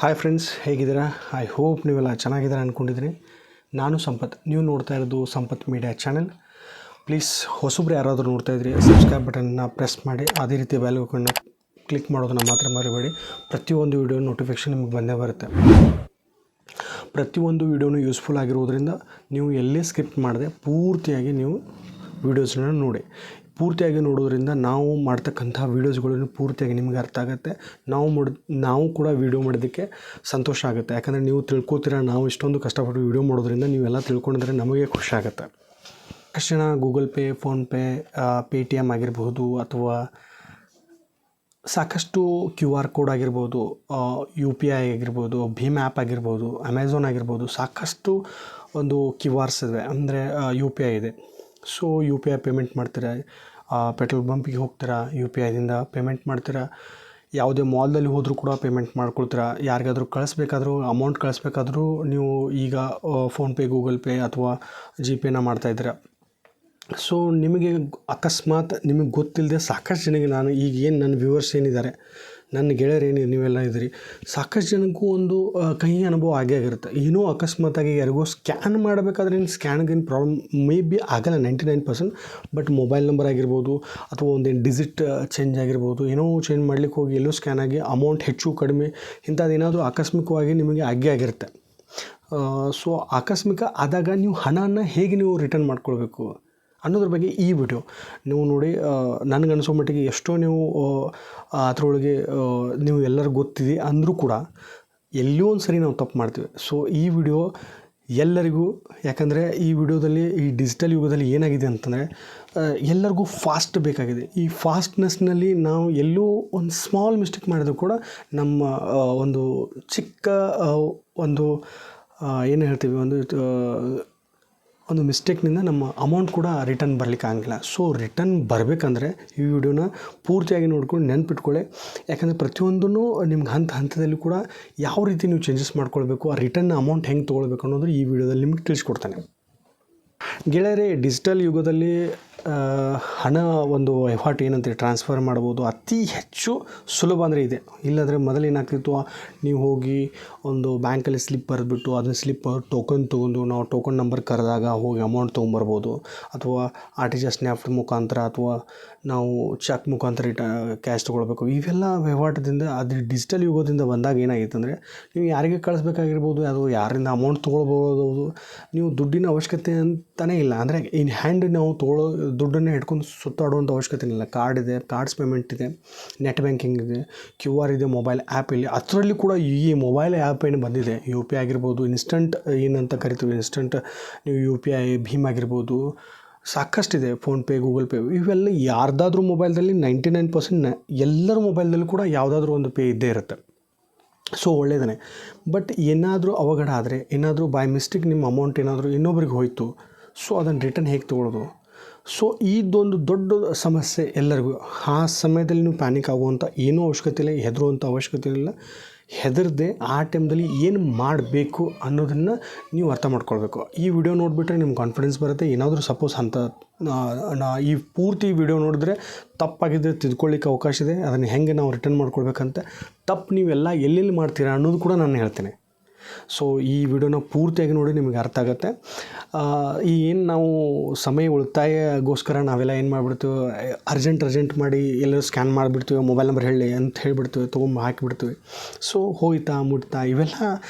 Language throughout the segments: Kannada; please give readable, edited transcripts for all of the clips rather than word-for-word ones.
ಹಾಯ್ ಫ್ರೆಂಡ್ಸ್, ಹೇಗಿದ್ದೀರಾ? ಐ ಹೋಪ್ ನೀವೆಲ್ಲ ಚೆನ್ನಾಗಿದ್ದೀರಾ ಅಂದ್ಕೊಂಡಿದ್ದೀನಿ. ನಾನು ಸಂಪತ್, ನೀವು ನೋಡ್ತಾ ಇರೋದು ಸಂಪತ್ ಮೀಡಿಯಾ ಚಾನಲ್. ಪ್ಲೀಸ್ ಹೊಸಬ್ರು ಯಾರಾದರೂ ನೋಡ್ತಾ ಇದ್ರಿ, ಸಬ್ಸ್ಕ್ರೈಬ್ ಬಟನ್ನ ಪ್ರೆಸ್ ಮಾಡಿ, ಅದೇ ರೀತಿ ಬೆಲ್ ಐಕಾನ್ನ ಕ್ಲಿಕ್ ಮಾಡೋದನ್ನು ಮಾತ್ರ ಮರಿಬೇಡಿ. ಪ್ರತಿಯೊಂದು ವೀಡಿಯೋ ನೋಟಿಫಿಕೇಷನ್ ನಿಮಗೆ ಬಂದೇ ಬರುತ್ತೆ. ಪ್ರತಿಯೊಂದು ವೀಡಿಯೋನು ಯೂಸ್ಫುಲ್ ಆಗಿರೋದ್ರಿಂದ ನೀವು ಎಲ್ಲೇ ಸ್ಕಿಪ್ ಮಾಡದೆ ಪೂರ್ತಿಯಾಗಿ ನೀವು ವೀಡಿಯೋಸ್ನ ನೋಡಿ. ಪೂರ್ತಿಯಾಗಿ ನೋಡೋದ್ರಿಂದ ನಾವು ಮಾಡ್ತಕ್ಕಂಥ ವೀಡಿಯೋಸ್ಗಳನ್ನು ಪೂರ್ತಿಯಾಗಿ ನಿಮಗೆ ಅರ್ಥ ಆಗುತ್ತೆ. ನಾವು ಕೂಡ ವೀಡಿಯೋ ಮಾಡೋದಕ್ಕೆ ಸಂತೋಷ ಆಗುತ್ತೆ. ಯಾಕಂದರೆ ನೀವು ತಿಳ್ಕೊತೀರ, ನಾವು ಇಷ್ಟೊಂದು ಕಷ್ಟಪಟ್ಟು ವೀಡಿಯೋ ಮಾಡೋದ್ರಿಂದ ನೀವೆಲ್ಲ ತಿಳ್ಕೊಂಡಿದ್ರೆ ನಮಗೆ ಖುಷಿ ಆಗುತ್ತೆ. ತಕ್ಷಣ ಗೂಗಲ್ ಪೇ, ಫೋನ್ಪೇ, ಪೇಟಿಎಮ್ ಆಗಿರ್ಬೋದು, ಅಥವಾ ಸಾಕಷ್ಟು QR ಕೋಡ್ ಆಗಿರ್ಬೋದು, UPI ಆಗಿರ್ಬೋದು, ಭೀಮ್ ಆ್ಯಪ್ ಆಗಿರ್ಬೋದು, ಅಮೆಝಾನ್ ಆಗಿರ್ಬೋದು, ಸಾಕಷ್ಟು ಒಂದು QRs ಇವೆ. ಅಂದರೆ UPI ಇದೆ. ಸೊ UPI ಪೇಮೆಂಟ್ ಮಾಡ್ತೀರಾ, ಪೆಟ್ರೋಲ್ ಬಂಪಿಗೆ ಹೋಗ್ತೀರಾ, UPIದಿಂದ ಪೇಮೆಂಟ್ ಮಾಡ್ತೀರಾ. ಯಾವುದೇ ಮಾಲ್ದಲ್ಲಿ ಹೋದರೂ ಕೂಡ ಪೇಮೆಂಟ್ ಮಾಡ್ಕೊಳ್ತೀರಾ. ಯಾರಿಗಾದರೂ ಅಮೌಂಟ್ ಕಳಿಸ್ಬೇಕಾದ್ರೂ ನೀವು ಈಗ ಫೋನ್ಪೇ, ಗೂಗಲ್ ಪೇ ಅಥವಾ GPayನ ಮಾಡ್ತಾಯಿದ್ದೀರಾ. ಸೊ ನಿಮಗೆ ಅಕಸ್ಮಾತ್ ನಿಮಗೆ ಗೊತ್ತಿಲ್ಲದೆ ಸಾಕಷ್ಟು ಜನಕ್ಕೆ, ನಾನು ಈಗ ಏನು ನನ್ನ ವ್ಯೂವರ್ಸ್ ಏನಿದ್ದಾರೆ, ನನ್ನ ಗೆಳೆಯರು ನೀವೆಲ್ಲ ಇದ್ದೀರಿ, ಸಾಕಷ್ಟು ಜನಕ್ಕೂ ಒಂದು ಕಹಿ ಅನುಭವ ಆಗೇ ಆಗಿರುತ್ತೆ. ಏನೋ ಅಕಸ್ಮಾತಾಗಿ ಯಾರಿಗೋ ಸ್ಕ್ಯಾನ್ ಮಾಡಬೇಕಾದ್ರೆ ಸ್ಕ್ಯಾನ್ಗೇನು ಪ್ರಾಬ್ಲಮ್ ಮೇ ಬಿ ಆಗಲ್ಲ 99%. ಬಟ್ ಮೊಬೈಲ್ ನಂಬರ್ ಆಗಿರ್ಬೋದು, ಅಥವಾ ಒಂದೇನು ಡಿಜಿಟ್ ಚೇಂಜ್ ಆಗಿರ್ಬೋದು, ಏನೋ ಚೇಂಜ್ ಮಾಡ್ಲಿಕ್ಕೆ ಹೋಗಿ ಎಲ್ಲೋ ಸ್ಕ್ಯಾನ್ ಆಗಿ ಅಮೌಂಟ್ ಹೆಚ್ಚು ಕಡಿಮೆ ಇಂಥದ್ದೇನಾದರೂ ಆಕಸ್ಮಿಕವಾಗಿ ನಿಮಗೆ ಆಗೇ ಆಗಿರುತ್ತೆ. ಸೊ ಆಕಸ್ಮಿಕ ಆದಾಗ ನೀವು ಹಣನ ಹೇಗೆ ನೀವು ರಿಟರ್ನ್ ಮಾಡ್ಕೊಳ್ಬೇಕು ಅನ್ನೋದ್ರ ಬಗ್ಗೆ ಈ ವಿಡಿಯೋ ನೀವು ನೋಡಿ. ನನಗನ್ಸೋ ಮಟ್ಟಿಗೆ ಎಷ್ಟೋ ನೀವು ಅದರೊಳಗೆ ನೀವು ಎಲ್ಲರಿಗೂ ಗೊತ್ತಿದೆ ಅಂದರೂ ಕೂಡ ಎಲ್ಲಿಯೋ ಒಂದು ಸರಿ ನಾವು ತಪ್ಪು ಮಾಡ್ತೀವಿ. ಸೊ ಈ ವಿಡಿಯೋ ಎಲ್ಲರಿಗೂ, ಯಾಕಂದರೆ ಈ ವಿಡಿಯೋದಲ್ಲಿ ಈ ಡಿಜಿಟಲ್ ಯುಗದಲ್ಲಿ ಏನಾಗಿದೆ ಅಂತಂದರೆ ಎಲ್ಲರಿಗೂ ಫಾಸ್ಟ್ ಬೇಕಾಗಿದೆ. ಈ ಫಾಸ್ಟ್ನೆಸ್ನಲ್ಲಿ ನಾವು ಎಲ್ಲೋ ಒಂದು ಸ್ಮಾಲ್ ಮಿಸ್ಟೇಕ್ ಮಾಡಿದ್ರು ಕೂಡ ನಮ್ಮ ಒಂದು ಚಿಕ್ಕ ಒಂದು ಏನು ಹೇಳ್ತೀವಿ, ಒಂದು ಮಿಸ್ಟೇಕ್ನಿಂದ ನಮ್ಮ ಅಮೌಂಟ್ ಕೂಡ ರಿಟರ್ನ್ ಬರಲಿಕ್ಕೆ ಆಗಂಗಿಲ್ಲ. ಸೊ ರಿಟರ್ನ್ ಬರಬೇಕಂದ್ರೆ ಈ ವಿಡಿಯೋನ ಪೂರ್ತಿಯಾಗಿ ನೋಡ್ಕೊಂಡು ನೆನ್ಪಿಟ್ಕೊಳ್ಳಿ. ಯಾಕಂದರೆ ಪ್ರತಿಯೊಂದೂ ನಿಮ್ಗೆ ಹಂತದಲ್ಲಿ ಕೂಡ ಯಾವ ರೀತಿ ನೀವು ಚೇಂಜಸ್ ಮಾಡ್ಕೊಳ್ಬೇಕು, ಆ ರಿಟರ್ನ್ ಅಮೌಂಟ್ ಹೆಂಗೆ ತೊಗೊಳ್ಬೇಕು ಅನ್ನೋದು ಈ ವಿಡಿಯೋದಲ್ಲಿ ನಿಮಗೆ ತಿಳಿಸ್ಕೊಡ್ತಾನೆ. ಗೆಳೆಯರೇ, ಡಿಜಿಟಲ್ ಯುಗದಲ್ಲಿ ಹಣ ಒಂದು ವಹಿವಾಟು ಏನಂತೀವಿ, ಟ್ರಾನ್ಸ್ಫರ್ ಮಾಡ್ಬೋದು, ಅತಿ ಹೆಚ್ಚು ಸುಲಭ ಅಂದರೆ ಇದೆ. ಇಲ್ಲಾಂದರೆ ಮೊದಲು ಏನಾಗ್ತಿತ್ತು, ನೀವು ಹೋಗಿ ಒಂದು ಬ್ಯಾಂಕಲ್ಲಿ ಸ್ಲಿಪ್ ಬರೆದ್ಬಿಟ್ಟು ಅದನ್ನ ಸ್ಲಿಪ್ ಟೋಕನ್ ತೊಗೊಂಡು ನಾವು ಟೋಕನ್ ನಂಬರ್ ಕರೆದಾಗ ಹೋಗಿ ಅಮೌಂಟ್ ತೊಗೊಂಬರ್ಬೋದು, ಅಥವಾ RTGS ನೆಫ್ಟ್ ಮುಖಾಂತರ, ಅಥವಾ ನಾವು ಚೆಕ್ ಮುಖಾಂತರ ಕ್ಯಾಶ್ ತೊಗೊಳ್ಬೇಕು. ಇವೆಲ್ಲ ವಹಿವಾಟದಿಂದ ಅದು ಡಿಜಿಟಲ್ ಯುಗದಿಂದ ಬಂದಾಗ ಏನಾಗಿತ್ತು ಅಂದರೆ, ನೀವು ಯಾರಿಗೆ ಕಳಿಸ್ಬೇಕಾಗಿರ್ಬೋದು, ಅದು ಯಾರಿಂದ ಅಮೌಂಟ್ ತೊಗೊಳ್ಬೋದು, ನೀವು ದುಡ್ಡಿನ ಅವಶ್ಯಕತೆ ಅಂತಲೇ ಇಲ್ಲ. ಅಂದರೆ ಇನ್ ಹ್ಯಾಂಡ್ ನಾವು ದುಡ್ಡನ್ನೇ ಹಿಡ್ಕೊಂಡು ಸುತ್ತಾಡುವಂಥ ಅವಶ್ಯಕತೆ ಇಲ್ಲ. ಕಾರ್ಡ್ ಇದೆ, ಕಾರ್ಡ್ಸ್ ಪೇಮೆಂಟ್ ಇದೆ, ನೆಟ್ ಬ್ಯಾಂಕಿಂಗ್ ಇದೆ, QR ಇದೆ, ಮೊಬೈಲ್ ಆ್ಯಪ್ ಇಲ್ಲಿ. ಅದರಲ್ಲಿ ಕೂಡ ಈ ಮೊಬೈಲ್ ಆ್ಯಪ್ ಏನು ಬಂದಿದೆ, UPI ಆಗಿರ್ಬೋದು, ಇನ್ಸ್ಟಂಟ್ ಏನಂತ ಕರಿತೀವಿ, ಇನ್ಸ್ಟಂಟ್ ನೀವು UPI, ಭೀಮ್ ಆಗಿರ್ಬೋದು, ಸಾಕಷ್ಟಿದೆ, ಫೋನ್ಪೇ, ಗೂಗಲ್ ಪೇ, ಇವೆಲ್ಲ ಯಾರ್ದಾದ್ರೂ ಮೊಬೈಲ್ದಲ್ಲಿ 99% ಎಲ್ಲರ ಮೊಬೈಲ್ದಲ್ಲೂ ಕೂಡ ಯಾವುದಾದ್ರೂ ಒಂದು ಪೇ ಇದ್ದೇ ಇರುತ್ತೆ. ಸೊ ಒಳ್ಳೆಯದೇ. ಬಟ್ ಏನಾದರೂ ಅವಘಡ ಆದರೆ, ಏನಾದರೂ ಬೈ ಮಿಸ್ಟೇಕ್ ನಿಮ್ಮ ಅಮೌಂಟ್ ಏನಾದರೂ ಇನ್ನೊಬ್ರಿಗೆ ಹೋಯಿತು, ಸೊ ಅದನ್ನು ರಿಟರ್ನ್ ಹೇಗೆ ತೊಗೊಳ್ಳೋದು? ಸೊ ಇದೊಂದು ದೊಡ್ಡ ಸಮಸ್ಯೆ ಎಲ್ಲರಿಗೂ. ಆ ಸಮಯದಲ್ಲಿ ನೀವು ಪ್ಯಾನಿಕ್ ಆಗುವಂಥ ಏನೂ ಅವಶ್ಯಕತೆ ಇಲ್ಲ, ಹೆದರುವಂಥ ಅವಶ್ಯಕತೆ ಇಲ್ಲ. ಹೆದರದೆ ಆ ಟೈಮ್ದಲ್ಲಿ ಏನು ಮಾಡಬೇಕು ಅನ್ನೋದನ್ನು ನೀವು ಅರ್ಥ ಮಾಡ್ಕೊಳ್ಬೇಕು. ಈ ವಿಡಿಯೋ ನೋಡಿಬಿಟ್ರೆ ನಿಮ್ಗೆ ಕಾನ್ಫಿಡೆನ್ಸ್ ಬರುತ್ತೆ. ಏನಾದರೂ ಸಪೋಸ್ ಈ ಪೂರ್ತಿ ವಿಡಿಯೋ ನೋಡಿದ್ರೆ ತಪ್ಪಾಗಿದ್ದರೆ ತಿದ್ಕೊಳ್ಳಿಕ್ಕೆ ಅವಕಾಶ ಇದೆ. ಅದನ್ನು ಹೆಂಗೆ ನಾವು ರಿಟರ್ನ್ ಮಾಡ್ಕೊಳ್ಬೇಕಂತ, ತಪ್ಪು ನೀವೆಲ್ಲ ಎಲ್ಲೆಲ್ಲಿ ಮಾಡ್ತೀರಾ ಅನ್ನೋದು ಕೂಡ ನಾನು ಹೇಳ್ತೇನೆ. ಸೊ ಈ ವಿಡಿಯೋನ ಪೂರ್ತಿಯಾಗಿ ನೋಡಿ, ನಿಮಗೆ ಅರ್ಥ ಆಗುತ್ತೆ. ಈ ಏನು ನಾವು ಸಮಯ ಉಳಿತಾಯಗೋಸ್ಕರ ನಾವೆಲ್ಲ ಏನು ಮಾಡಿಬಿಡ್ತೀವಿ, ಅರ್ಜೆಂಟ್ ಮಾಡಿ ಎಲ್ಲರೂ ಸ್ಕ್ಯಾನ್ ಮಾಡಿಬಿಡ್ತೀವಿ, ಮೊಬೈಲ್ ನಂಬರ್ ಹೇಳಿ ಅಂತ ಹೇಳಿಬಿಡ್ತೀವಿ, ಹಾಕಿಬಿಡ್ತೀವಿ. ಸೊ ಹೋಯ್ತಾ ಮುಟ್ತಾ ಇವೆಲ್ಲ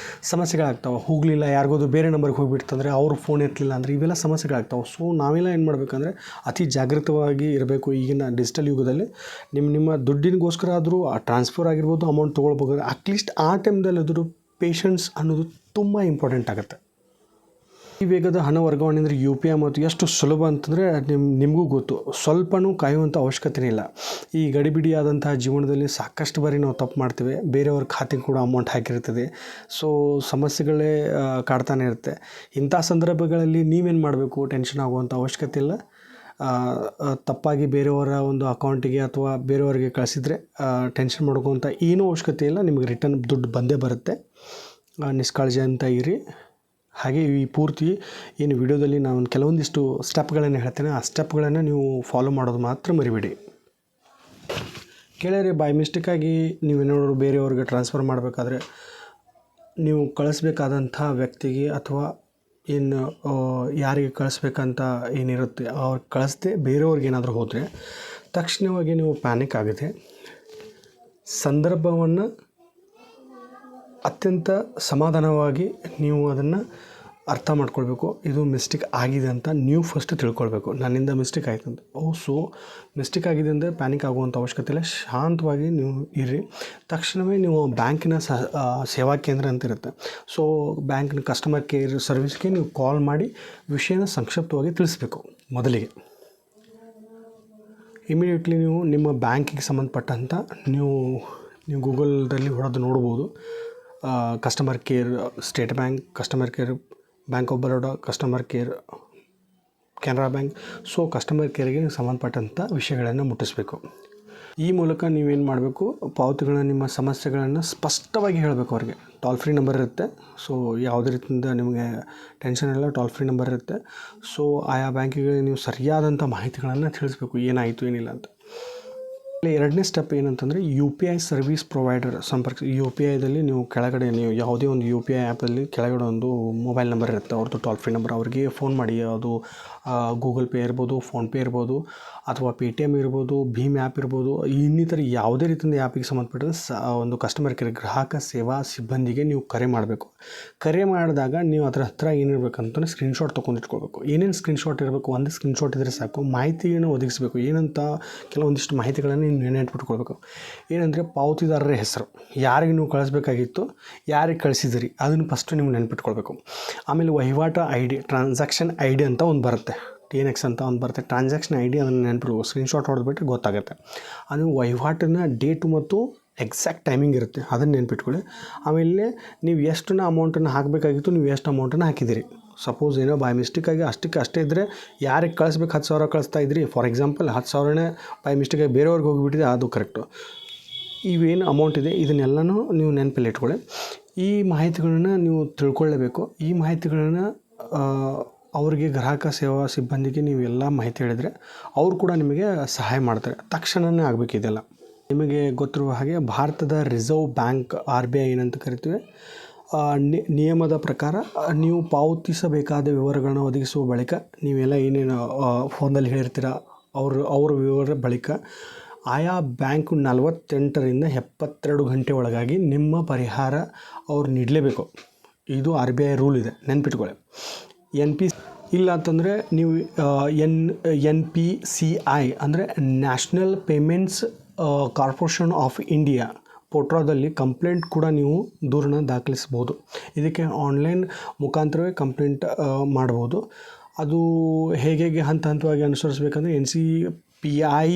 ಸಮಸ್ಯೆಗಳಾಗ್ತಾವೆ. ಹೋಗಲಿಲ್ಲ, ಯಾರಿಗೋದು ಬೇರೆ ನಂಬರ್ಗೆ ಹೋಗಿಬಿಡ್ತಂದರೆ ಅವ್ರು ಫೋನ್ ಎತ್ತಲಿಲ್ಲ ಅಂದರೆ ಇವೆಲ್ಲ ಸಮಸ್ಯೆಗಳಾಗ್ತಾವೆ. ಸೊ ನಾವೆಲ್ಲ ಏನು ಮಾಡಬೇಕಂದ್ರೆ ಅತಿ ಜಾಗೃತವಾಗಿ ಇರಬೇಕು. ಈಗಿನ ಡಿಜಿಟಲ್ ಯುಗದಲ್ಲಿ ನಿಮ್ಮ ದುಡ್ಡಿನಗೋಸ್ಕರ ಆದರೂ ಟ್ರಾನ್ಸ್ಫರ್ ಆಗಿರ್ಬೋದು, ಅಮೌಂಟ್ ತೊಗೊಳ್ಬೇಕು, ಅಟ್ಲೀಸ್ಟ್ ಆ ಟೈಮ್ದಲ್ಲಿ ಅದ್ರ ಪೇಷನ್ಸ್ ಅನ್ನೋದು ತುಂಬ ಇಂಪಾರ್ಟೆಂಟ್ ಆಗುತ್ತೆ. ಈ ವೇಗದ ಹಣ ವರ್ಗಾವಣೆ ಅಂದರೆ UPI ಮತ್ತು ಎಷ್ಟು ಸುಲಭ ಅಂತಂದರೆ ನಿಮಗೂ ಗೊತ್ತು. ಸ್ವಲ್ಪನೂ ಕಾಯುವಂಥ ಅವಶ್ಯಕತೆ ಇಲ್ಲ. ಈ ಗಡಿಬಿಡಿಯಾದಂತಹ ಜೀವನದಲ್ಲಿ ಸಾಕಷ್ಟು ಬಾರಿ ನಾವು ತಪ್ಪು ಮಾಡ್ತೇವೆ. ಬೇರೆಯವ್ರ ಖಾತೆಗೆ ಕೂಡ ಅಮೌಂಟ್ ಹಾಕಿರ್ತದೆ. ಸೊ ಸಮಸ್ಯೆಗಳೇ ಕಾಡ್ತಾನೆ ಇರುತ್ತೆ. ಇಂಥ ಸಂದರ್ಭಗಳಲ್ಲಿ ನೀವೇನು ಮಾಡಬೇಕು, ಟೆನ್ಷನ್ ಆಗುವಂಥ ಅವಶ್ಯಕತೆ ಇಲ್ಲ. ತಪ್ಪಾಗಿ ಬೇರೆಯವರ ಒಂದು ಅಕೌಂಟಿಗೆ ಅಥವಾ ಬೇರೆಯವರಿಗೆ ಕಳಿಸಿದರೆ ಟೆನ್ಷನ್ ಮಾಡ್ಕೊತ ಏನೂ ಅವಶ್ಯಕತೆ ಇಲ್ಲ. ನಿಮಗೆ ರಿಟರ್ನ್ ದುಡ್ಡು ಬಂದೇ ಬರುತ್ತೆ. ನಿಷ್ಕಾಳಜಿ ಅಂತ ಇರಿ. ಹಾಗೆ ಈ ಪೂರ್ತಿ ಏನು ವಿಡಿಯೋದಲ್ಲಿ ನಾನು ಕೆಲವೊಂದಿಷ್ಟು ಸ್ಟೆಪ್ಗಳನ್ನು ಹೇಳ್ತೇನೆ, ಆ ಸ್ಟೆಪ್ಗಳನ್ನು ನೀವು ಫಾಲೋ ಮಾಡೋದು ಮಾತ್ರ ಮರಿಬೇಡಿ. ಗೆಳೆಯರೆ, ಬೈ ಮಿಸ್ಟೇಕಾಗಿ ನೀವೇನಾದ್ರು ಬೇರೆಯವ್ರಿಗೆ ಟ್ರಾನ್ಸ್ಫರ್ ಮಾಡಬೇಕಾದ್ರೆ ನೀವು ಕಳಿಸ್ಬೇಕಾದಂಥ ವ್ಯಕ್ತಿಗೆ ಅಥವಾ ಏನು ಯಾರಿಗೆ ಕಳಿಸ್ಬೇಕಂತ ಏನಿರುತ್ತೆ ಅವ್ರು ಕಳಿಸ್ದೆ ಬೇರೆಯವ್ರಿಗೆ ಏನಾದರೂ ಹೋದರೆ ತಕ್ಷಣವಾಗಿ ನೀವು ಪ್ಯಾನಿಕ್ ಆಗಿದೆ. ಸಂದರ್ಭವನ್ನು ಅತ್ಯಂತ ಸಮಾಧಾನವಾಗಿ ನೀವು ಅದನ್ನು ಅರ್ಥ ಮಾಡ್ಕೊಳ್ಬೇಕು. ಇದು ಮಿಸ್ಟೇಕ್ ಆಗಿದೆ ಅಂತ ನೀವು ಫಸ್ಟ್ ತಿಳ್ಕೊಳ್ಬೇಕು. ನನ್ನಿಂದ ಮಿಸ್ಟೇಕ್ ಆಯಿತು ಅಂತ. ಸೊ ಮಿಸ್ಟೇಕ್ ಆಗಿದೆ ಅಂದರೆ ಪ್ಯಾನಿಕ್ ಆಗುವಂಥ ಅವಶ್ಯಕತೆ ಇಲ್ಲ. ಶಾಂತವಾಗಿ ನೀವು ಇರ್ರಿ. ತಕ್ಷಣವೇ ನೀವು ಬ್ಯಾಂಕಿನ ಸೇವಾ ಕೇಂದ್ರ ಅಂತ ಇರುತ್ತೆ. ಸೊ ಬ್ಯಾಂಕಿನ ಕಸ್ಟಮರ್ ಕೇರ್ ಸರ್ವಿಸ್ಗೆ ನೀವು ಕಾಲ್ ಮಾಡಿ ವಿಷಯನ ಸಂಕ್ಷಿಪ್ತವಾಗಿ ತಿಳಿಸ್ಬೇಕು. ಮೊದಲಿಗೆ ಇಮಿಡಿಯೇಟ್ಲಿ ನೀವು ನಿಮ್ಮ ಬ್ಯಾಂಕಿಗೆ ಸಂಬಂಧಪಟ್ಟಂಥ ನೀವು ಗೂಗಲ್ದಲ್ಲಿ ಹೊಡೆದು ನೋಡ್ಬೋದು. Customer care State Bank, customer care Bank of Baroda, customer care Canara Bank. So customer ಕೇರ್ಗೆ ಸಂಬಂಧಪಟ್ಟಂಥ ವಿಷಯಗಳನ್ನು ಮುಟ್ಟಿಸ್ಬೇಕು. ಈ ಮೂಲಕ ನೀವೇನು ಮಾಡಬೇಕು, ಪಾವತಿಗಳನ್ನ ನಿಮ್ಮ ಸಮಸ್ಯೆಗಳನ್ನು ಸ್ಪಷ್ಟವಾಗಿ ಹೇಳಬೇಕು ಅವ್ರಿಗೆ. ಟೋಲ್ ಫ್ರೀ ನಂಬರ್ ಇರುತ್ತೆ. ಸೊ ಯಾವುದೇ ರೀತಿಯಿಂದ ನಿಮಗೆ ಟೆನ್ಷನ್ ಇಲ್ಲ, ಟೋಲ್ ಫ್ರೀ ನಂಬರ್ ಇರುತ್ತೆ. ಸೊ ಆಯಾ ಬ್ಯಾಂಕಿಗೆ ನೀವು ಸರಿಯಾದಂಥ ಮಾಹಿತಿಗಳನ್ನು ತಿಳಿಸ್ಬೇಕು, ಏನಾಯಿತು ಏನಿಲ್ಲ ಅಂತ. ಎರಡನೇ ಸ್ಟೆಪ್ ಏನಂತಂದರೆ UPI ಸರ್ವಿಸ್ ಪ್ರೊವೈಡರ್ ಸಂಪರ್ಕ. UPIದಲ್ಲಿ ನೀವು ಕೆಳಗಡೆ ನೀವು ಯಾವುದೇ ಒಂದು UPI ಆ್ಯಪಲ್ಲಿ ಕೆಳಗಡೆ ಒಂದು ಮೊಬೈಲ್ ನಂಬರ್ ಇರುತ್ತೆ, ಅವ್ರದ್ದು ಟೋಲ್ ಫ್ರೀ ನಂಬರ್. ಅವ್ರಿಗೆ ಫೋನ್ ಮಾಡಿ. ಅದು ಗೂಗಲ್ ಪೇ ಇರ್ಬೋದು, ಫೋನ್ಪೇ ಇರ್ಬೋದು, ಅಥವಾ Paytm ಇರ್ಬೋದು, ಭೀಮ್ ಆ್ಯಪ್ ಇರ್ಬೋದು. ಇನ್ನಿತರ ಯಾವುದೇ ರೀತಿಯಿಂದ ಆ್ಯಪಿಗೆ ಸಂಬಂಧಪಟ್ಟಂತೆ ಒಂದು ಕಸ್ಟಮರ್ ಕೇರ್ ಗ್ರಾಹಕ ಸೇವಾ ಸಿಬ್ಬಂದಿಗೆ ನೀವು ಕರೆ ಮಾಡಬೇಕು. ಕರೆ ಮಾಡಿದಾಗ ನೀವು ಅದರ ಹತ್ರ ಏನಿರಬೇಕಂತ ಸ್ಕ್ರೀನ್ಶಾಟ್ ತೊಗೊಂಡಿಟ್ಕೊಳ್ಬೇಕು. ಏನೇನು ಸ್ಕ್ರೀನ್ಶಾಟ್ ಇರಬೇಕು, ಒಂದು ಸ್ಕ್ರೀನ್ಶಾಟ್ ಇದ್ದರೆ ಸಾಕು. ಮಾಹಿತಿಯನ್ನು ಒದಗಿಸಬೇಕು. ಏನಂತ ಕೆಲವೊಂದಿಷ್ಟು ಮಾಹಿತಿಗಳನ್ನು ನೀವು ನೆನಪಿಟ್ಕೊಳ್ಬೇಕು. ಏನಂದರೆ ಪಾವತಿದಾರರ ಹೆಸರು, ಯಾರಿಗೆ ನೀವು ಕಳಿಸ್ಬೇಕಾಗಿತ್ತು, ಯಾರಿಗೆ ಕಳಿಸಿದಿರಿ ಅದನ್ನು ಫಸ್ಟು ನೀವು ನೆನಪಿಟ್ಕೊಳ್ಬೇಕು. ಆಮೇಲೆ ವಹಿವಾಟು ID, ಟ್ರಾನ್ಸಾಕ್ಷನ್ ID ಅಂತ ಒಂದು ಬರುತ್ತೆ, TNX ಅಂತ ಒಂದು ಬರುತ್ತೆ. ಟ್ರಾನ್ಸಾಕ್ಷನ್ ID ಅದನ್ನು ನೆನಪಿಡ್ಬೇಕು. ಸ್ಕ್ರೀನ್ಶಾಟ್ ಹೊಡೆದ್ಬಿಟ್ರೆ ಗೊತ್ತಾಗುತ್ತೆ. ಅದು ವಹಿವಾಟಿನ ಡೇಟು ಮತ್ತು ಎಕ್ಸಾಕ್ಟ್ ಟೈಮಿಂಗ್ ಇರುತ್ತೆ, ಅದನ್ನು ನೆನಪಿಟ್ಕೊಳ್ಳಿ. ಆಮೇಲೆ ನೀವು ಎಷ್ಟು ಅಮೌಂಟನ್ನು ಹಾಕಬೇಕಾಗಿತ್ತು, ನೀವು ಎಷ್ಟು ಅಮೌಂಟನ್ನು ಹಾಕಿದ್ದೀರಿ. ಸಪೋಸ್ ಏನೋ ಬೈ ಮಿಸ್ಟೇಕಾಗಿ ಅಷ್ಟೇ ಇದ್ದರೆ ಯಾರಿಗೆ ಕಳಿಸ್ಬೇಕು 10,000 ಕಳಿಸ್ತಾ ಇದ್ರಿ, ಫಾರ್ ಎಕ್ಸಾಂಪಲ್ 10,000ನೇ ಬೈ ಮಿಸ್ಟೇಕಾಗಿ ಬೇರೆಯವ್ರಿಗೆ ಹೋಗಿಬಿಟ್ಟಿದೆ, ಅದು ಕರೆಕ್ಟು. ಇವೇನು ಅಮೌಂಟ್ ಇದೆ ಇದನ್ನೆಲ್ಲನೂ ನೀವು ನೆನಪಲ್ಲಿ ಇಟ್ಕೊಳ್ಳಿ. ಈ ಮಾಹಿತಿಗಳನ್ನ ನೀವು ತಿಳ್ಕೊಳ್ಳೇಬೇಕು. ಈ ಮಾಹಿತಿಗಳನ್ನು ಅವರಿಗೆ ಗ್ರಾಹಕ ಸೇವಾ ಸಿಬ್ಬಂದಿಗೆ ನೀವು ಎಲ್ಲ ಮಾಹಿತಿ ಹೇಳಿದರೆ ಅವರು ಕೂಡ ನಿಮಗೆ ಸಹಾಯ ಮಾಡ್ತಾರೆ. ತಕ್ಷಣವೇ ಆಗಬೇಕು ಇದೆಲ್ಲ. ನಿಮಗೆ ಗೊತ್ತಿರುವ ಹಾಗೆ ಭಾರತದ ರಿಸರ್ವ್ ಬ್ಯಾಂಕ್ RBI ಏನಂತ ಕರಿತೀವಿ, ನಿಯಮದ ಪ್ರಕಾರ ನೀವು ಪಾವತಿಸಬೇಕಾದ ವಿವರಗಳನ್ನು ಒದಗಿಸುವ ಬಳಿಕ ನೀವೆಲ್ಲ ಏನೇನು ಫೋನಲ್ಲಿ ಹೇಳಿರ್ತೀರ ಅವ್ರ ವಿವರ ಬಳಿಕ ಆಯಾ ಬ್ಯಾಂಕು 48ರಿಂದ 72 ಗಂಟೆ ಒಳಗಾಗಿ ನಿಮ್ಮ ಪರಿಹಾರ ಅವ್ರು ನೀಡಲೇಬೇಕು. ಇದು RBI ರೂಲ್ ಇದೆ, ನೆನ್ಪಿಟ್ಕೊಳ್ಳಿ. ಇಲ್ಲ ಅಂತಂದರೆ ನೀವು NPCI ಅಂದರೆ National Payments Corporation of India ಪೋರ್ಟಲ್ದಲ್ಲಿ ಕಂಪ್ಲೇಂಟ್ ಕೂಡ ನೀವು ದೂರನ್ನು ದಾಖಲಿಸ್ಬೋದು. ಇದಕ್ಕೆ ಆನ್ಲೈನ್ ಮುಖಾಂತರವೇ ಕಂಪ್ಲೇಂಟ್ ಮಾಡ್ಬೋದು. ಅದು ಹೇಗೆ ಹಂತವಾಗಿ ಅನುಸರಿಸಬೇಕಂದ್ರೆ NCPI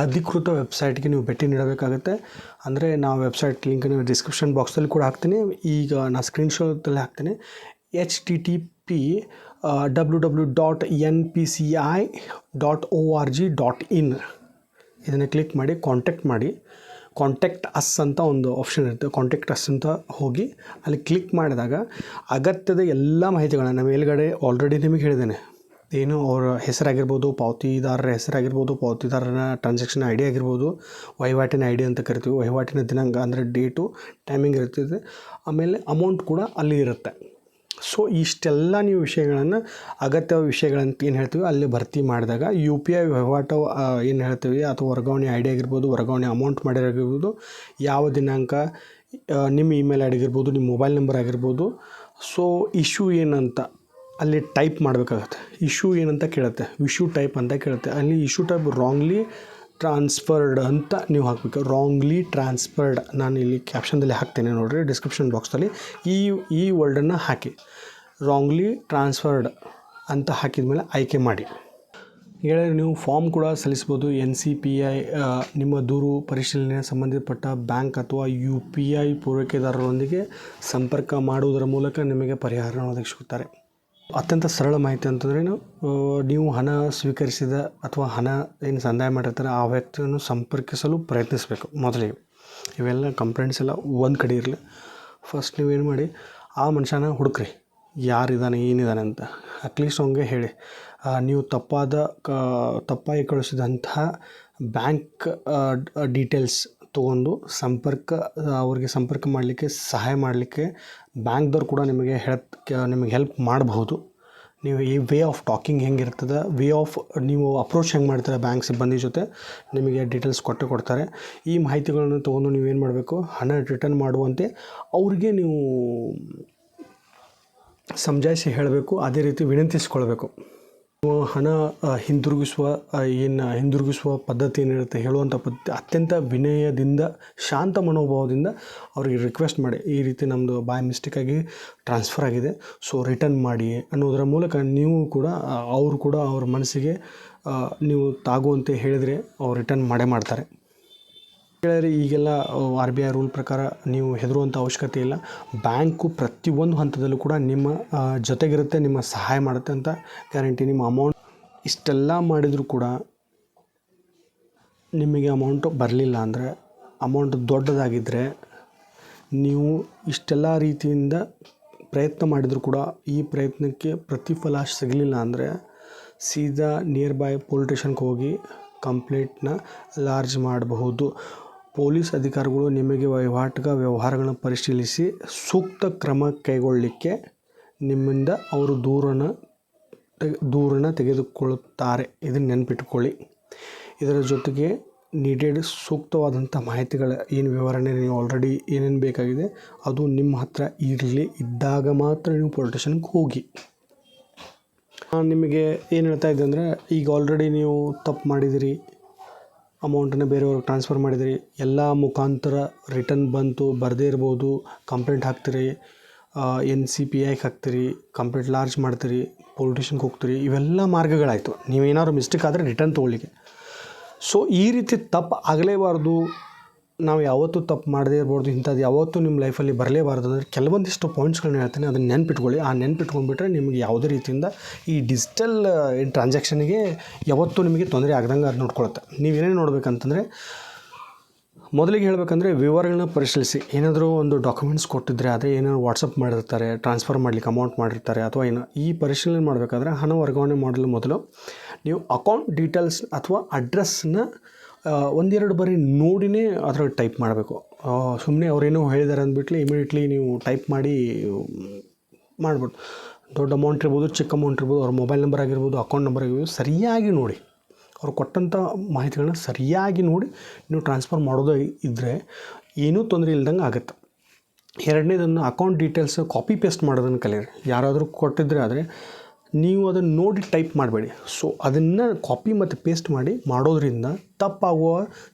ಅಧಿಕೃತ ವೆಬ್ಸೈಟ್ಗೆ ನೀವು ಭೇಟಿ ನೀಡಬೇಕಾಗುತ್ತೆ. ಅಂದರೆ ನಾವು ವೆಬ್ಸೈಟ್ ಲಿಂಕನ್ನು ಡಿಸ್ಕ್ರಿಪ್ಷನ್ ಬಾಕ್ಸಲ್ಲಿ ಕೂಡ ಹಾಕ್ತೀನಿ. ಈಗ ನಾನು ಸ್ಕ್ರೀನ್ಶಾಟಲ್ಲಿ ಹಾಕ್ತೀನಿ. http://www.npci.org.in ಇದನ್ನು ಕ್ಲಿಕ್ ಮಾಡಿ ಕಾಂಟ್ಯಾಕ್ಟ್ ಅಸ್ ಅಂತ ಒಂದು ಆಪ್ಷನ್ ಇರುತ್ತೆ. ಕಾಂಟ್ಯಾಕ್ಟ್ ಅಸ್ ಅಂತ ಹೋಗಿ ಅಲ್ಲಿ ಕ್ಲಿಕ್ ಮಾಡಿದಾಗ ಅಗತ್ಯದ ಎಲ್ಲ ಮಾಹಿತಿಗಳನ್ನು ಮೇಲ್ಗಡೆ ಆಲ್ರೆಡಿ ನಿಮಗೆ ಹೇಳಿದ್ದೇನೆ. ಏನು ಅವರ ಹೆಸರಾಗಿರ್ಬೋದು, ಪಾವತಿದಾರರ ಹೆಸರಾಗಿರ್ಬೋದು, ಪಾವತಿದಾರರ ಟ್ರಾನ್ಸಾಕ್ಷನ್ ID ಆಗಿರ್ಬೋದು, ವಹಿವಾಟಿನ ID ಅಂತ ಕರಿತೀವಿ. ವಹಿವಾಟಿನ ದಿನಾಂಕ ಅಂದರೆ ಡೇಟು, ಟೈಮಿಂಗ್ ಇರ್ತದೆ. ಆಮೇಲೆ ಅಮೌಂಟ್ ಕೂಡ ಅಲ್ಲಿ ಇರುತ್ತೆ. ಸೊ ಇಷ್ಟೆಲ್ಲ ನೀವು ವಿಷಯಗಳನ್ನು ಅಗತ್ಯ ವಿಷಯಗಳಂತ ಏನು ಹೇಳ್ತೀವಿ ಅಲ್ಲಿ ಭರ್ತಿ ಮಾಡಿದಾಗ UPI ವಹಿವಾಟು ಏನು ಹೇಳ್ತೀವಿ ಅಥವಾ ವರ್ಗಾವಣೆ ID ಆಗಿರ್ಬೋದು, ವರ್ಗಾವಣೆ ಅಮೌಂಟ್ ಮಾಡಿರೋಗಿರ್ಬೋದು, ಯಾವ ದಿನಾಂಕ, ನಿಮ್ಮ ಇಮೇಲ್ ID ಆಗಿರ್ಬೋದು, ನಿಮ್ಮ ಮೊಬೈಲ್ ನಂಬರ್ ಆಗಿರ್ಬೋದು. ಸೊ ಇಶ್ಯೂ ಏನಂತ ಅಲ್ಲಿ ಟೈಪ್ ಮಾಡಬೇಕಾಗತ್ತೆ. ಇಶ್ಯೂ ಏನಂತ ಕೇಳುತ್ತೆ, ಇಶ್ಯೂ ಟೈಪ್ ಅಂತ ಕೇಳುತ್ತೆ. ಅಲ್ಲಿ ಇಶ್ಯೂ ಟೈಪ್ ರಾಂಗ್ಲಿ ಟ್ರಾನ್ಸ್ಫರ್ಡ್ ಅಂತ ನೀವು ಹಾಕಬೇಕು. ರಾಂಗ್ಲಿ ಟ್ರಾನ್ಸ್ಫರ್ಡ್ ನಾನು ಇಲ್ಲಿ ಕ್ಯಾಪ್ಷನ್ದಲ್ಲಿ ಹಾಕ್ತೇನೆ ನೋಡಿರಿ, ಡಿಸ್ಕ್ರಿಪ್ಷನ್ ಬಾಕ್ಸಲ್ಲಿ ಈ ವರ್ಡನ್ನು ಹಾಕಿ ರಾಂಗ್ಲಿ ಟ್ರಾನ್ಸ್ಫರ್ಡ್ ಅಂತ ಹಾಕಿದ ಮೇಲೆ ಆಯ್ಕೆ ಮಾಡಿ. ಹೇಳಿದ್ರೆ ನೀವು ಫಾರ್ಮ್ ಕೂಡ ಸಲ್ಲಿಸ್ಬೋದು. NCPI ನಿಮ್ಮ ದೂರು ಪರಿಶೀಲನೆ ಸಂಬಂಧಪಟ್ಟ ಬ್ಯಾಂಕ್ ಅಥವಾ UPI ಪೂರೈಕೆದಾರರೊಂದಿಗೆ ಸಂಪರ್ಕ ಮಾಡುವುದರ ಮೂಲಕ ನಿಮಗೆ ಪರಿಹಾರ ಒದಗಿಸುತ್ತಾರೆ. ಅತ್ಯಂತ ಸರಳ ಮಾಹಿತಿ ಅಂತಂದರೆ ನೀವು ಹಣ ಸ್ವೀಕರಿಸಿದ ಅಥವಾ ಹಣ ಏನು ಸಂದಾಯ ಮಾಡಿರ್ತಾರೆ ಆ ವ್ಯಕ್ತಿಯನ್ನು ಸಂಪರ್ಕಿಸಲು ಪ್ರಯತ್ನಿಸಬೇಕು. ಮೊದಲಿಗೆ ಇವೆಲ್ಲ ಕಂಪ್ಲೇಂಟ್ಸ್ ಎಲ್ಲ ಒಂದು ಕಡೆ ಇರಲಿ. ಫಸ್ಟ್ ನೀವೇನು ಮಾಡಿ ಆ ಮನುಷ್ಯನ ಹುಡುಕ್ರಿ, ಯಾರಿದ್ದಾನೆ ಏನಿದ್ದಾನೆ ಅಂತ. ಅಟ್ಲೀಸ್ಟ್ ಅವನಿಗೆ ಹೇಳಿ ನೀವು ತಪ್ಪಾಗಿ ಕಳಿಸಿದಂತಹ ಬ್ಯಾಂಕ್ ಡೀಟೇಲ್ಸ್ ತೊಗೊಂಡು ಅವ್ರಿಗೆ ಸಂಪರ್ಕ ಮಾಡಲಿಕ್ಕೆ ಸಹಾಯ ಮಾಡಲಿಕ್ಕೆ ಬ್ಯಾಂಕ್ದವ್ರು ಕೂಡ ನಿಮಗೆ ಹೆಲ್ಪ್ ಮಾಡಬಹುದು. ನೀವು ಈ ವೇ ಆಫ್ ಟಾಕಿಂಗ್ ಹೆಂಗಿರ್ತದೆ, ವೇ ಆಫ್ ನೀವು ಅಪ್ರೋಚ್ ಹೆಂಗೆ ಮಾಡ್ತಾರೆ ಬ್ಯಾಂಕ್ ಸಿಬ್ಬಂದಿ ಜೊತೆ ನಿಮಗೆ ಡೀಟೇಲ್ಸ್ ಕೊಡ್ತಾರೆ. ಈ ಮಾಹಿತಿಗಳನ್ನು ತೊಗೊಂಡು ನೀವೇನು ಮಾಡಬೇಕು, ಹಣ ರಿಟರ್ನ್ ಮಾಡುವಂತೆ ಅವ್ರಿಗೆ ನೀವು ಸಮಜಾಯಿಸಿ ಹೇಳಬೇಕು. ಅದೇ ರೀತಿ ವಿನಂತಿಸ್ಕೊಳ್ಬೇಕು. ಹಣ ಹಿಂದಿರುಗಿಸುವ ಪದ್ಧತಿ ಏನಿರುತ್ತೆ, ಹೇಳುವಂಥ ಪದ್ಧತಿ ಅತ್ಯಂತ ವಿನಯದಿಂದ, ಶಾಂತ ಮನೋಭಾವದಿಂದ ಅವ್ರಿಗೆ ರಿಕ್ವೆಸ್ಟ್ ಮಾಡಿ, ಈ ರೀತಿ ನಮ್ಮದು ಬೈ ಮಿಸ್ಟೇಕಾಗಿ ಟ್ರಾನ್ಸ್ಫರ್ ಆಗಿದೆ, ಸೊ ರಿಟರ್ನ್ ಮಾಡಿ ಅನ್ನೋದರ ಮೂಲಕ ಅವರು ಕೂಡ ಅವ್ರ ಮನಸ್ಸಿಗೆ ನೀವು ತಾಗುವಂತೆ ಹೇಳಿದರೆ ಅವ್ರು ರಿಟರ್ನ್ ಮಾಡ್ತಾರೆ. ಹೇಳಿದ್ರೆ ಈಗೆಲ್ಲ RBI ರೂಲ್ ಪ್ರಕಾರ ನೀವು ಹೆದರುವಂಥ ಅವಶ್ಯಕತೆ ಇಲ್ಲ. ಬ್ಯಾಂಕು ಪ್ರತಿಯೊಂದು ಹಂತದಲ್ಲೂ ಕೂಡ ನಿಮ್ಮ ಜೊತೆಗಿರುತ್ತೆ, ನಿಮ್ಮ ಸಹಾಯ ಮಾಡುತ್ತೆ ಅಂತ ಗ್ಯಾರಂಟಿ. ನಿಮ್ಮ ಅಮೌಂಟ್ ಇಷ್ಟೆಲ್ಲ ಮಾಡಿದರೂ ಕೂಡ ನಿಮಗೆ ಅಮೌಂಟು ಬರಲಿಲ್ಲ ಅಂದರೆ, ಅಮೌಂಟ್ ದೊಡ್ಡದಾಗಿದ್ದರೆ, ನೀವು ಇಷ್ಟೆಲ್ಲ ರೀತಿಯಿಂದ ಪ್ರಯತ್ನ ಮಾಡಿದರೂ ಕೂಡ ಈ ಪ್ರಯತ್ನಕ್ಕೆ ಪ್ರತಿಫಲ ಸಿಗಲಿಲ್ಲ ಅಂದರೆ ಸೀದಾ ನಿಯರ್ ಬೈ ಪೊಲೀಸ್ ಸ್ಟೇಷನ್ಗೆ ಹೋಗಿ ಕಂಪ್ಲೇಂಟ್ನ ಲಾಡ್ಜ್ ಮಾಡಬಹುದು. ಪೊಲೀಸ್ ಅಧಿಕಾರಿಗಳು ನಿಮಗೆ ವ್ಯವಹಾರಗಳನ್ನು ಪರಿಶೀಲಿಸಿ ಸೂಕ್ತ ಕ್ರಮ ಕೈಗೊಳ್ಳಲಿಕ್ಕೆ ನಿಮ್ಮಿಂದ ಅವರು ದೂರನ್ನು ತೆಗೆದುಕೊಳ್ಳುತ್ತಾರೆ. ಇದನ್ನು ನೆನಪಿಟ್ಕೊಳ್ಳಿ. ಇದರ ಜೊತೆಗೆ ನೀಡೆಡ್ ಸೂಕ್ತವಾದಂಥ ಮಾಹಿತಿಗಳ ವಿವರಣೆ ನೀವು ಆಲ್ರೆಡಿ ಏನೇನು ಬೇಕಾಗಿದೆ ಅದು ನಿಮ್ಮ ಹತ್ರ ಇದ್ದಾಗ ಮಾತ್ರ ನೀವು ಪೊಲೀಸ್ ಸ್ಟೇಷನ್ಗೆ ಹೋಗಿ. ನಿಮಗೆ ಏನು ಹೇಳ್ತಾ ಇದ್ದೆ ಅಂದರೆ, ಈಗ ಆಲ್ರೆಡಿ ನೀವು ತಪ್ಪು ಮಾಡಿದಿರಿ, ಅಮೌಂಟನ್ನು ಬೇರೆಯವ್ರಿಗೆ ಟ್ರಾನ್ಸ್ಫರ್ ಮಾಡಿದಿರಿ, ಎಲ್ಲ ಮುಖಾಂತರ ರಿಟರ್ನ್ ಬರದೇ ಇರ್ಬೋದು, ಕಂಪ್ಲೇಂಟ್ ಹಾಕ್ತೀರಿ, NCPIಗೆ ಹಾಕ್ತೀರಿ, ಕಂಪ್ಲೇಂಟ್ ಲಾಡ್ಜ್ ಮಾಡ್ತೀರಿ, ಪೊಲೀಸ್ ಸ್ಟೇಷನ್ಗೆ ಹೋಗ್ತೀರಿ, ಇವೆಲ್ಲ ಮಾರ್ಗಗಳಾಯಿತು ನೀವೇನಾದ್ರು ಮಿಸ್ಟೇಕ್ ಆದರೆ ರಿಟರ್ನ್ ತೊಗೊಳ್ಳಿಕ್ಕೆ. ಸೊ ಈ ರೀತಿ ತಪ್ಪು ಆಗಲೇಬಾರ್ದು, ನಾವು ಯಾವತ್ತೂ ತಪ್ಪು ಮಾಡದೇ ಇರ್ಬೋದು, ಇಂಥದ್ದು ಯಾವತ್ತೂ ನಿಮ್ಮ ಲೈಫಲ್ಲಿ ಬರಲೇಬಾರ್ದು ಅಂದರೆ ಕೆಲವೊಂದಿಷ್ಟು ಪಾಯಿಂಟ್ಸ್ಗಳನ್ನ ಹೇಳ್ತೀನಿ, ಅದನ್ನು ನೆನ್ಪಿಟ್ಕೊಳ್ಳಿ. ಆ ನೆನ್ಪಿಟ್ಕೊಂಡ್ಬಿಟ್ರೆ ನಿಮಗೆ ಯಾವುದೇ ರೀತಿಯಿಂದ ಈ ಡಿಜಿಟಲ್ ಟ್ರಾನ್ಸಾಕ್ಷನ್ಗೆ ಯಾವತ್ತೂ ನಿಮಗೆ ತೊಂದರೆ ಆಗ್ದಂಗೆ ಅದು ನೋಡ್ಕೊಳುತ್ತೆ. ನೀವೇನೇನು ನೋಡ್ಬೇಕಂತಂದರೆ, ಮೊದಲಿಗೆ ಹೇಳಬೇಕಂದ್ರೆ ವಿವರಗಳನ್ನ ಪರಿಶೀಲಿಸಿ. ಏನಾದರೂ ಒಂದು ಡಾಕ್ಯುಮೆಂಟ್ಸ್ ಕೊಟ್ಟಿದ್ದರೆ, ಅದೇ ಏನಾದ್ರು ವಾಟ್ಸಪ್ ಮಾಡಿರ್ತಾರೆ, ಟ್ರಾನ್ಸ್ಫರ್ ಮಾಡಲಿಕ್ಕೆ ಅಮೌಂಟ್ ಮಾಡಿರ್ತಾರೆ, ಅಥವಾ ಈ ಪರಿಶೀಲನೆ ಮಾಡಬೇಕಾದ್ರೆ ಹಣ ವರ್ಗಾವಣೆ ಮಾಡಲು ಮೊದಲು ನೀವು ಅಕೌಂಟ್ ಡೀಟೇಲ್ಸ್ ಅಥವಾ ಅಡ್ರೆಸ್ನ ಒಂದೆರಡು ಬಾರಿ ನೋಡಿನೇ ಅದರಲ್ಲಿ ಟೈಪ್ ಮಾಡಬೇಕು. ಸುಮ್ಮನೆ ಅವರೇನೋ ಹೇಳಿದ್ದಾರೆ ಅಂದ್ಬಿಟ್ಲಿ ಇಮಿಡಿಯೇಟ್ಲಿ ನೀವು ಟೈಪ್ ಮಾಡಿಬಿಟ್ಟು ದೊಡ್ಡ ಅಮೌಂಟ್ ಇರ್ಬೋದು, ಚಿಕ್ಕ ಅಮೌಂಟ್ ಇರ್ಬೋದು, ಅವ್ರ ಮೊಬೈಲ್ ನಂಬರ್ ಆಗಿರ್ಬೋದು, ಅಕೌಂಟ್ ನಂಬರ್ ಆಗಿರ್ಬೋದು, ಸರಿಯಾಗಿ ನೋಡಿ, ಅವ್ರು ಕೊಟ್ಟಂಥ ಮಾಹಿತಿಗಳನ್ನ ಸರಿಯಾಗಿ ನೋಡಿ ನೀವು ಟ್ರಾನ್ಸ್ಫರ್ ಮಾಡೋದು ಇದ್ದರೆ ಏನೂ ತೊಂದರೆ ಇಲ್ದಂಗೆ ಆಗುತ್ತೆ. ಎರಡನೇದನ್ನು ಅಕೌಂಟ್ ಡೀಟೇಲ್ಸ್ ಕಾಪಿ ಪೇಸ್ಟ್ ಮಾಡೋದನ್ನು ಕಲೀರಿ. ಯಾರಾದರೂ ಕೊಟ್ಟಿದ್ದರೆ ಆದರೆ ನೀವು ಅದನ್ನು ನೋಡಿ ಟೈಪ್ ಮಾಡಬೇಡಿ. ಸೊ ಅದನ್ನು ಕಾಪಿ ಮತ್ತು ಪೇಸ್ಟ್ ಮಾಡೋದ್ರಿಂದ ತಪ್ಪಾಗುವ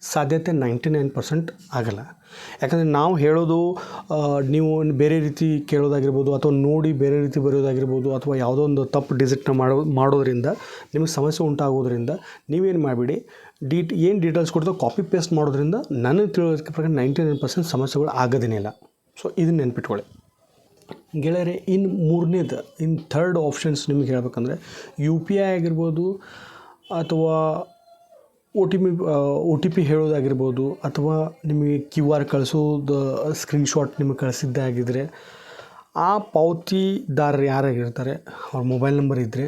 ಸಾಧ್ಯತೆ 99% ಆಗಲ್ಲ. ಯಾಕಂದರೆ ನಾವು ಹೇಳೋದು ನೀವು ಬೇರೆ ರೀತಿ ಕೇಳೋದಾಗಿರ್ಬೋದು, ಅಥವಾ ನೋಡಿ ಬೇರೆ ರೀತಿ ಬರೆಯೋದಾಗಿರ್ಬೋದು, ಅಥವಾ ಯಾವುದೋ ಒಂದು ತಪ್ಪು ಡಿಜಿಟ್ನ ಮಾಡೋದ್ರಿಂದ ನಿಮಗೆ ಸಮಸ್ಯೆ ಉಂಟಾಗೋದ್ರಿಂದ ನೀವೇನು ಮಾಡಬೇಡಿ. ಏನು ಡೀಟೇಲ್ಸ್ ಕೊಡ್ತೋ ಕಾಪಿ ಪೇಸ್ಟ್ ಮಾಡೋದ್ರಿಂದ ನನಗೆ ತಿಳಿಯೋದಕ್ಕೆ ಪ್ರಕಾರ 99% ಸಮಸ್ಯೆಗಳು ಆಗೋದೇನೇ ಇಲ್ಲ. ಸೊ ಇದನ್ನು ನೆನ್ಪಿಟ್ಕೊಳ್ಳಿ ಗೆಳೆಯರೆ. ಥರ್ಡ್ ಆಪ್ಷನ್ಸ್ ನಿಮಗೆ ಹೇಳ್ಬೇಕಂದ್ರೆ UPI ಆಗಿರ್ಬೋದು, ಅಥವಾ ಒ ಟಿ ಪಿ ಹೇಳೋದಾಗಿರ್ಬೋದು, ಅಥವಾ ನಿಮಗೆ QR ಕಳಿಸೋದು ಸ್ಕ್ರೀನ್ಶಾಟ್ ನಿಮಗೆ ಕಳಿಸಿದ್ದೇ ಆಗಿದ್ದರೆ, ಆ ಪಾವತಿದಾರರು ಯಾರಾಗಿರ್ತಾರೆ ಅವ್ರ ಮೊಬೈಲ್ ನಂಬರ್ ಇದ್ದರೆ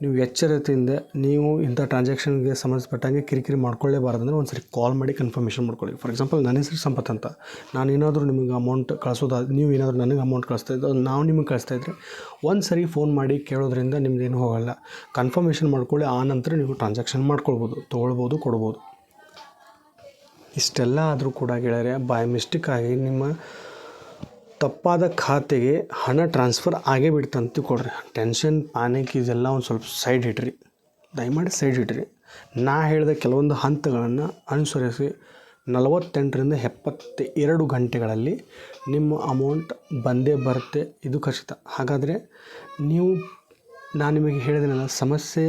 ನೀವು ಎಚ್ಚರಿಕೆಯಿಂದ ನೀವು ಇಂಥ ಟ್ರಾನ್ಸಾಕ್ಷನ್ಗೆ ಸಂಬಂಧಪಟ್ಟಂಗೆ ಕಿರಿಕಿರಿ ಮಾಡ್ಕೊಳ್ಳೇಬಾರ್ದಂದ್ರೆ ಒಂದು ಸರಿ ಕಾಲ್ ಮಾಡಿ ಕನ್ಫರ್ಮೇಷನ್ ಮಾಡ್ಕೊಳ್ಳಿ. ಫಾರ್ ಎಕ್ಸಾಂಪಲ್, ನನ್ನ ಹೆಸರು ಸಂಪತ್ ಅಂತ, ನಾನೇನಾದರೂ ನಿಮಗೆ ಅಮೌಂಟ್ ನೀವು ಏನಾದರೂ ನನಗೆ ಅಮೌಂಟ್ ಕಳಿಸ್ತಾಯಿದ್ದು, ನಾವು ನಿಮಗೆ ಕಳಿಸ್ತಾಯಿದ್ರೆ ಒಂದು ಸರಿ ಫೋನ್ ಮಾಡಿ ಕೇಳೋದ್ರಿಂದ ನಿಮ್ದೇನು ಹೋಗಲ್ಲ. ಕನ್ಫರ್ಮೇಷನ್ ಮಾಡ್ಕೊಳ್ಳಿ, ಆ ನಂತರ ನೀವು ಟ್ರಾನ್ಸಾಕ್ಷನ್ ಮಾಡ್ಕೊಳ್ಬೋದು, ತೊಗೊಳ್ಬೋದು, ಕೊಡ್ಬೋದು. ಇಷ್ಟೆಲ್ಲ ಆದರೂ ಕೂಡ ಗೆಳೆಯರೆ, ಬೈ ಮಿಸ್ಟೇಕ್ ಆಗಿ ನಿಮ್ಮ ತಪ್ಪಾದ ಖಾತೆಗೆ ಹಣ ಟ್ರಾನ್ಸ್ಫರ್ ಆಗೇ ಬಿಡ್ತು ಅಂತ ಕೊಡ್ರಿ. ಟೆನ್ಷನ್, ಪ್ಯಾನಿಕ್ ಇದೆಲ್ಲ ಒಂದು ಸ್ವಲ್ಪ ಸೈಡ್ ಇಟ್ರಿ, ದಯಮಾಡಿ ಸೈಡ್ ಇಟ್ರಿ. ನಾ ಹೇಳಿದ ಕೆಲವೊಂದು ಹಂತಗಳನ್ನು ಅನುಸರಿಸಿ 48ರಿಂದ 72 ಗಂಟೆಗಳಲ್ಲಿ ನಿಮ್ಮ ಅಮೌಂಟ್ ಬಂದೇ ಬರುತ್ತೆ, ಇದು ಖಚಿತ. ಹಾಗಾದರೆ ನಾನು ನಿಮಗೆ ಹೇಳಿದ್ದೀನಲ್ಲ, ಸಮಸ್ಯೆ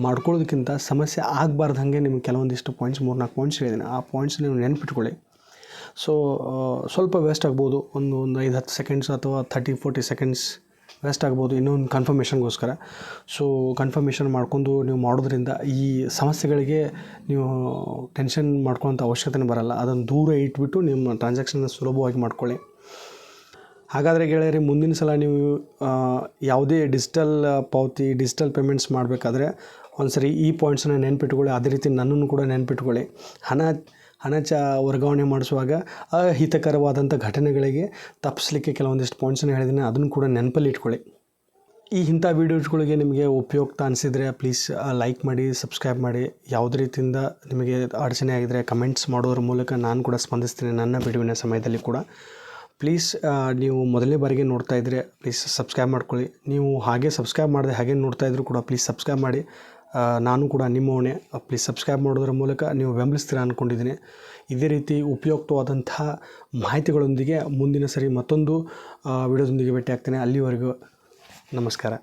ಮಾಡ್ಕೊಳ್ಳೋದಕ್ಕಿಂತ ಸಮಸ್ಯೆ ಆಗಬಾರ್ದಂಗೆ ನಿಮಗೆ ಕೆಲವೊಂದಿಷ್ಟು ಪಾಯಿಂಟ್ಸ್ 3-4 ಪಾಯಿಂಟ್ಸ್ ಹೇಳಿದ್ದೀನಿ. ಆ ಪಾಯಿಂಟ್ಸ್ ನೀವು ನೆನ್ಪಿಟ್ಕೊಳ್ಳಿ. ಸೊ ಸ್ವಲ್ಪ ವೇಸ್ಟ್ ಆಗ್ಬೋದು, ಒಂದು 5-10 ಸೆಕೆಂಡ್ಸ್ ಅಥವಾ 30-40 ಸೆಕೆಂಡ್ಸ್ ವೇಸ್ಟ್ ಆಗ್ಬೋದು ಇನ್ನೊಂದು ಕನ್ಫರ್ಮೇಷನ್ಗೋಸ್ಕರ. ಸೊ ಕನ್ಫರ್ಮೇಷನ್ ಮಾಡ್ಕೊಂಡು ನೀವು ಮಾಡೋದ್ರಿಂದ ಈ ಸಮಸ್ಯೆಗಳಿಗೆ ನೀವು ಟೆನ್ಷನ್ ಮಾಡ್ಕೊಳ್ಳೋಂಥ ಅವಶ್ಯಕತೆ ಬರಲ್ಲ. ಅದನ್ನು ದೂರ ಇಟ್ಬಿಟ್ಟು ನಿಮ್ಮ ಟ್ರಾನ್ಸಾಕ್ಷನ್ನ ಸುಲಭವಾಗಿ ಮಾಡ್ಕೊಳ್ಳಿ. ಹಾಗಾದರೆ ಗೆಳೆಯರಿ, ಮುಂದಿನ ಸಲ ನೀವು ಯಾವುದೇ ಡಿಜಿಟಲ್ ಪೇಮೆಂಟ್ಸ್ ಮಾಡಬೇಕಾದ್ರೆ ಒಂದು ಸರಿ ಈ ಪಾಯಿಂಟ್ಸನ್ನ ನೆನ್ಪಿಟ್ಕೊಳ್ಳಿ. ಅದೇ ರೀತಿ ನನ್ನನ್ನು ಕೂಡ ನೆನ್ಪಿಟ್ಕೊಳ್ಳಿ. ಹಣ ವರ್ಗಾವಣೆ ಮಾಡಿಸುವಾಗ ಅಹಿತಕರವಾದಂಥ ಘಟನೆಗಳಿಗೆ ತಪ್ಪಿಸಲಿಕ್ಕೆ ಕೆಲವೊಂದಿಷ್ಟು ಪಾಯಿಂಟ್ಸನ್ನು ಹೇಳಿದ್ದೀನಿ, ಅದನ್ನು ಕೂಡ ನೆನಪಲ್ಲಿ ಇಟ್ಕೊಳ್ಳಿ. ಇಂಥ ವೀಡಿಯೋಸ್ಗಳಿಗೆ ನಿಮಗೆ ಉಪಯುಕ್ತ ಅನಿಸಿದರೆ ಪ್ಲೀಸ್ ಲೈಕ್ ಮಾಡಿ, ಸಬ್ಸ್ಕ್ರೈಬ್ ಮಾಡಿ. ಯಾವುದೇ ರೀತಿಯಿಂದ ನಿಮಗೆ ಅಡಚಣೆ ಆಗಿದರೆ ಕಮೆಂಟ್ಸ್ ಮಾಡೋದ್ರ ಮೂಲಕ ನಾನು ಕೂಡ ಸ್ಪಂದಿಸ್ತೀನಿ ನನ್ನ ಬಿಡುವಿನ ಸಮಯದಲ್ಲಿ ಕೂಡ. ಪ್ಲೀಸ್ ನೀವು ಮೊದಲನೇ ಬಾರಿಗೆ ನೋಡ್ತಾ ಇದ್ದರೆ ಪ್ಲೀಸ್ ಸಬ್ಸ್ಕ್ರೈಬ್ ಮಾಡ್ಕೊಳ್ಳಿ. ನೀವು ಹಾಗೆ ಸಬ್ಸ್ಕ್ರೈಬ್ ಮಾಡದೆ ಹಾಗೆ ನೋಡ್ತಾ ಇದ್ದರೂ ಕೂಡ ಪ್ಲೀಸ್ ಸಬ್ಸ್ಕ್ರೈಬ್ ಮಾಡಿ. ನಾನು ಕೂಡ ನಿಮ್ಮವನೇ. ಪ್ಲೀಸ್ ಸಬ್ಸ್ಕ್ರೈಬ್ ಮಾಡೋದ್ರ ಮೂಲಕ ನೀವು ಬೆಂಬಲಿಸ್ತೀರಾ ಅಂದ್ಕೊಂಡಿದ್ದೀನಿ. ಇದೇ ರೀತಿ ಉಪಯುಕ್ತವಾದಂತಹ ಮಾಹಿತಿಗಳೊಂದಿಗೆ ಮುಂದಿನ ಸರಿ ಮತ್ತೊಂದು ವಿಡಿಯೋದೊಂದಿಗೆ ಭೇಟಿ ಆಗ್ತೇನೆ. ಅಲ್ಲಿವರೆಗೂ ನಮಸ್ಕಾರ.